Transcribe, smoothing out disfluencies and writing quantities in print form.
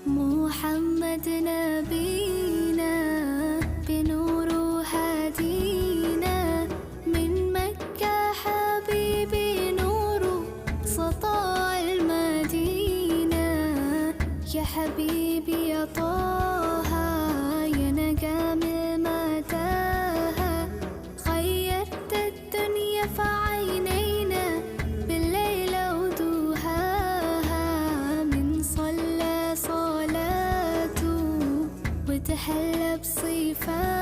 محمد نبينا بنور هادينا، من مكة حبيبي نور سطاع المدينة. يا حبيبي يا طه يا نجم المتاهة، خيرت الدنيا في عينينا بالليل ودوهاها. من صلى صلاته وتحلى بصفاته